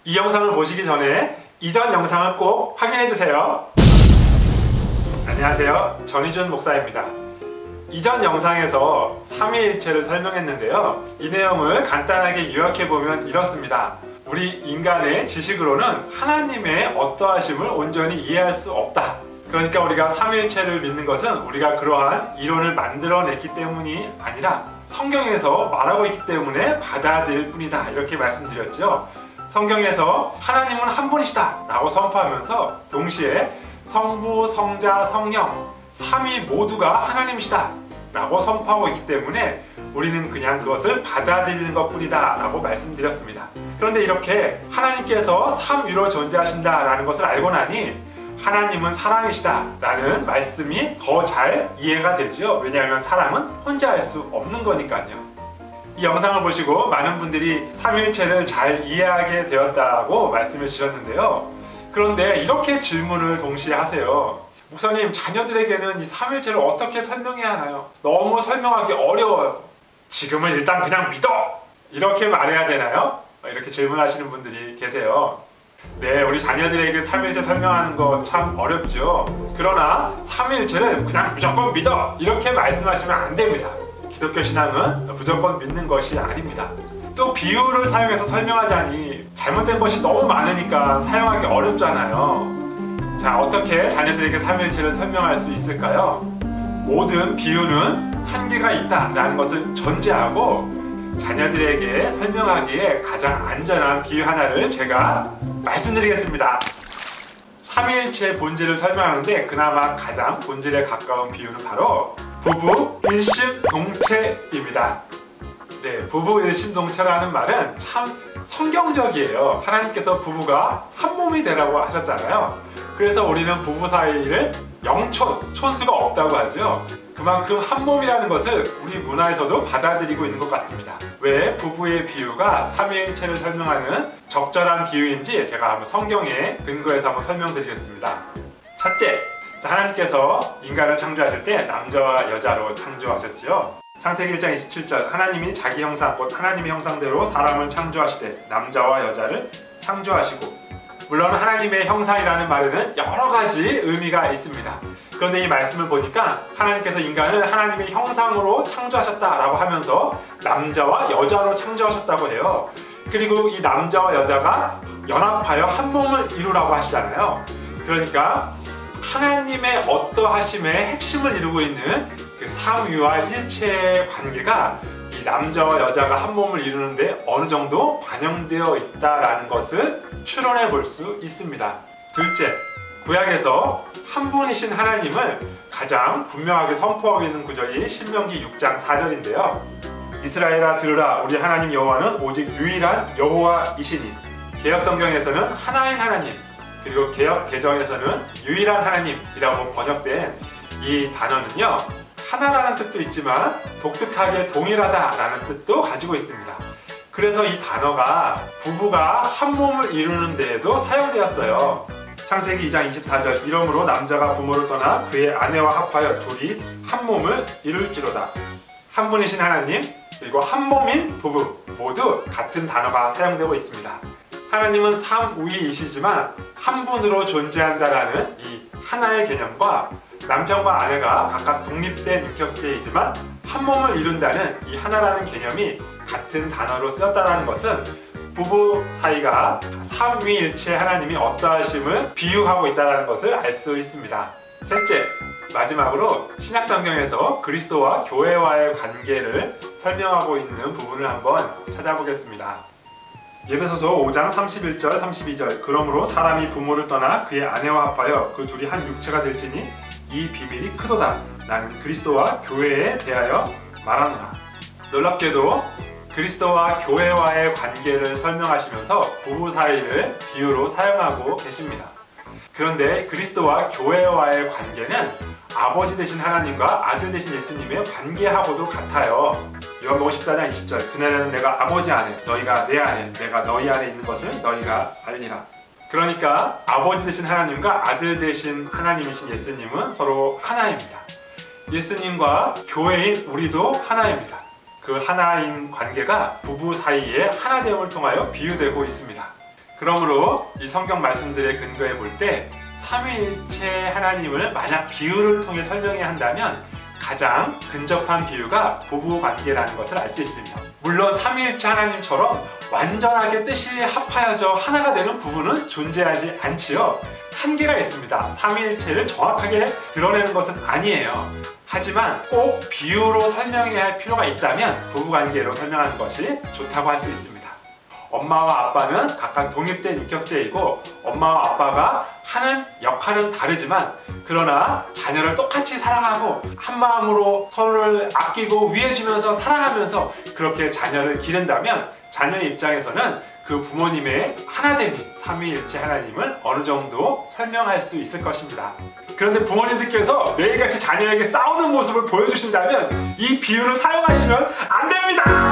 이 영상을 보시기 전에 이전 영상을 꼭 확인해 주세요. 안녕하세요, 전희준 목사입니다. 이전 영상에서 삼위일체를 설명했는데요, 이 내용을 간단하게 요약해보면 이렇습니다. 우리 인간의 지식으로는 하나님의 어떠하심을 온전히 이해할 수 없다. 그러니까 우리가 삼위일체를 믿는 것은 우리가 그러한 이론을 만들어냈기 때문이 아니라 성경에서 말하고 있기 때문에 받아들일 뿐이다, 이렇게 말씀드렸죠. 성경에서 하나님은 한 분이시다 라고 선포하면서 동시에 성부, 성자, 성령 삼위 모두가 하나님이시다 라고 선포하고 있기 때문에 우리는 그냥 그것을 받아들이는 것 뿐이다 라고 말씀드렸습니다. 그런데 이렇게 하나님께서 삼위로 존재하신다 라는 것을 알고 나니 하나님은 사랑이시다 라는 말씀이 더 잘 이해가 되죠. 왜냐하면 사랑은 혼자 할 수 없는 거니까요. 이 영상을 보시고 많은 분들이 삼위일체를 잘 이해하게 되었다고 말씀해 주셨는데요, 그런데 이렇게 질문을 동시에 하세요. 목사님, 자녀들에게는 이 삼위일체를 어떻게 설명해야 하나요? 너무 설명하기 어려워요. 지금은 일단 그냥 믿어! 이렇게 말해야 되나요? 이렇게 질문하시는 분들이 계세요. 네, 우리 자녀들에게 삼위일체 설명하는 거 참 어렵죠. 그러나 삼위일체를 그냥 무조건 믿어! 이렇게 말씀하시면 안 됩니다. 기독교 신앙은 무조건 믿는 것이 아닙니다. 또 비유를 사용해서 설명하자니 잘못된 것이 너무 많으니까 사용하기 어렵잖아요. 자, 어떻게 자녀들에게 삼위일체를 설명할 수 있을까요? 모든 비유는 한계가 있다라는 것을 전제하고 자녀들에게 설명하기에 가장 안전한 비유 하나를 제가 말씀드리겠습니다. 삼위일체의 본질을 설명하는데 그나마 가장 본질에 가까운 비유는 바로 부부 일심동체입니다. 네, 부부 일심동체라는 말은 참 성경적이에요. 하나님께서 부부가 한 몸이 되라고 하셨잖아요. 그래서 우리는 부부 사이를 영촌, 촌수가 없다고 하죠. 그만큼 한 몸이라는 것을 우리 문화에서도 받아들이고 있는 것 같습니다. 왜 부부의 비유가 삼위일체를 설명하는 적절한 비유인지 제가 한번 성경에 근거해서 한번 설명드리겠습니다. 첫째, 하나님께서 인간을 창조하실 때 남자와 여자로 창조하셨지요. 창세기 1장 27절, 하나님이 자기 형상 곧 하나님의 형상대로 사람을 창조하시되 남자와 여자를 창조하시고. 물론 하나님의 형상이라는 말에는 여러 가지 의미가 있습니다. 그런데 이 말씀을 보니까 하나님께서 인간을 하나님의 형상으로 창조하셨다라고 하면서 남자와 여자로 창조하셨다고 해요. 그리고 이 남자와 여자가 연합하여 한 몸을 이루라고 하시잖아요. 그러니까 하나님의 어떠하심의 핵심을 이루고 있는 그 삼위와 일체의 관계가 이 남자와 여자가 한 몸을 이루는데 어느 정도 반영되어 있다라는 것을 추론해 볼 수 있습니다. 둘째, 구약에서 한 분이신 하나님을 가장 분명하게 선포하고 있는 구절이 신명기 6장 4절인데요. 이스라엘아 들으라, 우리 하나님 여호와는 오직 유일한 여호와이시니. 개역 성경에서는 하나인 하나님, 그리고 개역 개정에서는 유일한 하나님이라고 번역된 이 단어는요, 하나라는 뜻도 있지만 독특하게 동일하다라는 뜻도 가지고 있습니다. 그래서 이 단어가 부부가 한 몸을 이루는 데에도 사용되었어요. 창세기 2장 24절, 이러므로 남자가 부모를 떠나 그의 아내와 합하여 둘이 한 몸을 이룰지로다. 한 분이신 하나님, 그리고 한 몸인 부부 모두 같은 단어가 사용되고 있습니다. 하나님은 삼위이시지만 한 분으로 존재한다라는 이 하나의 개념과 남편과 아내가 각각 독립된 인격체이지만 한 몸을 이룬다는 이 하나라는 개념이 같은 단어로 쓰였다는 것은 부부 사이가 삼위일체 하나님이 어떠하심을 비유하고 있다는 것을 알 수 있습니다. 셋째, 마지막으로 신약성경에서 그리스도와 교회와의 관계를 설명하고 있는 부분을 한번 찾아보겠습니다. 예배소서 5장 31절 32절, 그러므로 사람이 부모를 떠나 그의 아내와 합하여 그 둘이 한 육체가 될지니 이 비밀이 크도다. 나는 그리스도와 교회에 대하여 말하노라. 놀랍게도 그리스도와 교회와의 관계를 설명하시면서 부부 사이를 비유로 사용하고 계십니다. 그런데 그리스도와 교회와의 관계는 아버지 되신 하나님과 아들 되신 예수님의 관계하고도 같아요. 요한복음 14장 20절, 그날에는 내가 아버지 안에 너희가 내 안에 내가 너희 안에 있는 것을 너희가 알리라. 그러니까 아버지 되신 하나님과 아들 되신 하나님이신 예수님은 서로 하나입니다. 예수님과 교회인 우리도 하나입니다. 그 하나인 관계가 부부 사이의 하나됨을 통하여 비유되고 있습니다. 그러므로 이 성경 말씀들의 근거에 볼 때 삼위일체 하나님을 만약 비유를 통해 설명해야 한다면 가장 근접한 비유가 부부관계라는 것을 알 수 있습니다. 물론 삼위일체 하나님처럼 완전하게 뜻이 합하여져 하나가 되는 부부는 존재하지 않지요. 한계가 있습니다. 삼위일체를 정확하게 드러내는 것은 아니에요. 하지만 꼭 비유로 설명해야 할 필요가 있다면 부부관계로 설명하는 것이 좋다고 할 수 있습니다. 엄마와 아빠는 각각 독립된 인격체이고 엄마와 아빠가 하는 역할은 다르지만 그러나 자녀를 똑같이 사랑하고 한 마음으로 서로를 아끼고 위해주면서 사랑하면서 그렇게 자녀를 기른다면 자녀의 입장에서는 그 부모님의 하나됨이 삼위일체 하나님을 어느 정도 설명할 수 있을 것입니다. 그런데 부모님들께서 매일같이 자녀에게 싸우는 모습을 보여주신다면 이 비유를 사용하시면 안 됩니다.